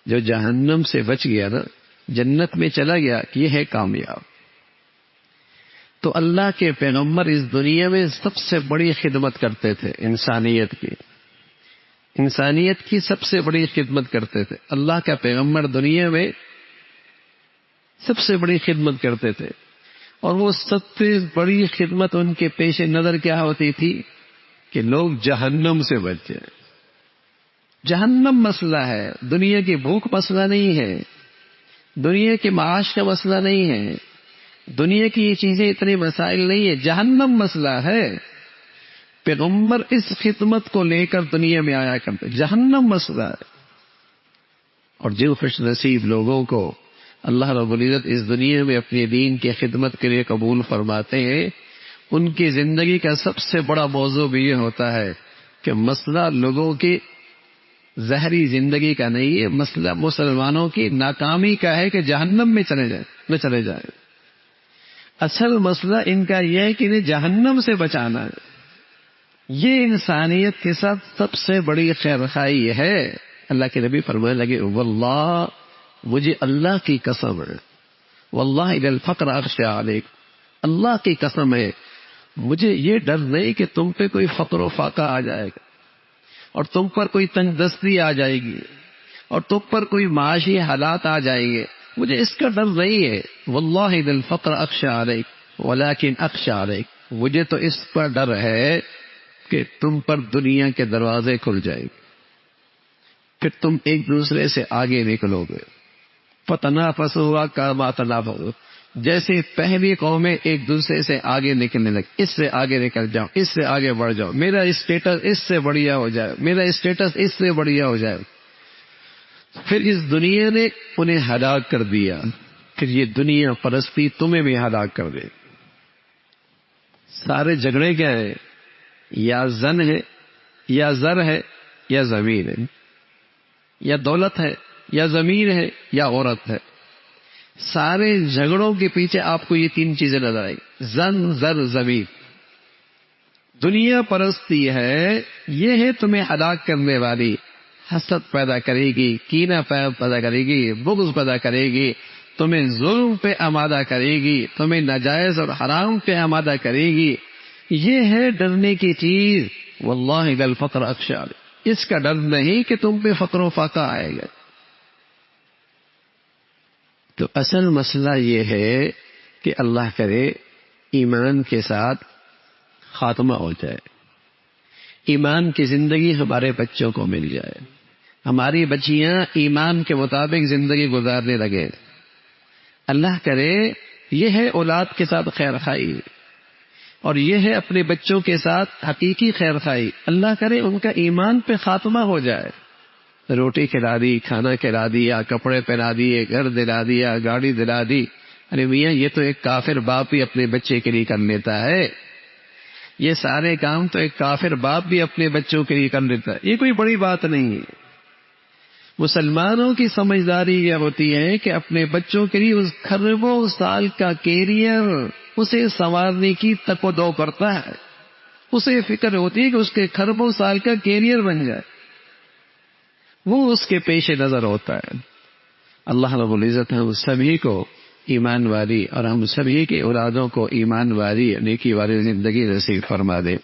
جو جہنم سے بچ گیا نا، جنت میں چلا گیا، یہ ہے کامیاب۔ تو اللہ کے پیغمبر اس دنیا میں سب سے بڑی خدمت کرتے تھے، انسانیت کی سب سے بڑی خدمت کرتے تھے۔ اللہ کا پیغمبر دنیا میں سب سے بڑی خدمت کرتے تھے، اور وہ سب سے بڑی خدمت ان کے پیش نظر کیا ہوتی تھی کہ لوگ جہنم سے بچ جائیں۔ جہنم مسئلہ ہے، دنیا کی بھوک مسئلہ نہیں ہے، دنیا کے معاش کا مسئلہ نہیں ہے، دنیا کی یہ چیزیں اتنے مسائل نہیں ہے، جہنم مسئلہ ہے۔ پیغمبر اس خدمت کو لے کر دنیا میں آیا کرتے، جہنم مسئلہ ہے۔ اور جن خوش نصیب لوگوں کو اللہ رب العزت اس دنیا میں اپنے دین کی خدمت کے لیے قبول فرماتے ہیں، ان کی زندگی کا سب سے بڑا موضوع بھی یہ ہوتا ہے کہ مسئلہ لوگوں کی ظاہری زندگی کا نہیں ہے، مسئلہ مسلمانوں کی ناکامی کا ہے کہ جہنم میں چلے جائیں۔ اصل مسئلہ ان کا یہ ہے کہ انہیں جہنم سے بچانا ہے۔ یہ انسانیت کے ساتھ سب سے بڑی خیرخواہی ہے۔ اللہ کے نبی فرمانے لگے واللہ، مجھے اللہ کی قسم ہے، واللہ الی الفقر اخشى علیک، اللہ کی قسم ہے مجھے یہ ڈر نہیں کہ تم پہ کوئی فقر و فاقہ آ جائے گا، اور تم پر کوئی تنگ دستی آ جائے گی، اور تم پر کوئی معاشی حالات آ جائیں گے، مجھے اس کا ڈر نہیں ہے۔ واللہ الی الفقر اخشى علیک ولکن اخشى علیک، مجھے تو اس پر ڈر ہے کہ تم پر دنیا کے دروازے کھل جائیں گے، پھر تم ایک دوسرے سے آگے نکلو گے۔ فتنافسوا کما تنافسوا، جیسے پہلی قومیں ایک دوسرے سے آگے نکلنے لگی، اس سے آگے نکل جاؤ، اس سے آگے بڑھ جاؤ، میرا اسٹیٹس اس سے بڑھیا ہو جائے، میرا اسٹیٹس اس سے بڑھیا ہو جائے۔ پھر اس دنیا نے انہیں ہلاک کر دیا، پھر یہ دنیا پرستی تمہیں بھی ہلاک کر دے۔ سارے جھگڑے کیا ہیں؟ یا زن ہے، یا زر ہے، یا زمین ہے، یا دولت ہے، یا زمین ہے، یا عورت ہے۔ سارے جھگڑوں کے پیچھے آپ کو یہ تین چیزیں نظر آئی، زن، زر، زمین۔ دنیا پرستی ہے، یہ ہے تمہیں ہلاک کرنے والی، حسد پیدا کرے گی، کینہ پیدا کرے گی، بغض پیدا کرے گی، تمہیں ظلم پہ آمادہ کرے گی، تمہیں ناجائز اور حرام پہ آمادہ کرے گی۔ یہ ہے ڈرنے کی چیز، واللہ الی الفقر اخشى علیک، اس کا ڈر نہیں کہ تم پہ فقر و فاقہ آئے گا۔ تو اصل مسئلہ یہ ہے کہ اللہ کرے ایمان کے ساتھ خاتمہ ہو جائے، ایمان کی زندگی ہمارے بچوں کو مل جائے، ہماری بچیاں ایمان کے مطابق زندگی گزارنے لگے۔ اللہ کرے یہ ہے اولاد کے ساتھ خیر خواہی، اور یہ ہے اپنے بچوں کے ساتھ حقیقی خیر خواہی۔ اللہ کرے ان کا ایمان پہ خاتمہ ہو جائے، روٹی کھلا دی، کھانا کھلا دیا، کپڑے پہنا دیے، گھر دلا دیا، گاڑی دلا دی۔ ارے میاں یہ تو ایک کافر باپ بھی اپنے بچے کے لیے کر لیتا ہے، یہ سارے کام تو ایک کافر باپ بھی اپنے بچوں کے لیے کر لیتا ہے، یہ کوئی بڑی بات نہیں ہے۔ مسلمانوں کی سمجھداری یہ ہوتی ہے کہ اپنے بچوں کے لیے اس کھربوں سال کا کیریئر اسے سنوارنے کی تک و دو کرتا ہے، اسے فکر ہوتی ہے کہ اس کے کھربوں سال کا کیریئر بن جائے، وہ اس کے پیش نظر ہوتا ہے۔ اللہ رب العزت ہم سبھی کو ایمان والی اور ہم سبھی کے اولادوں کو ایمان والی نیکی والی زندگی نصیب فرما دے۔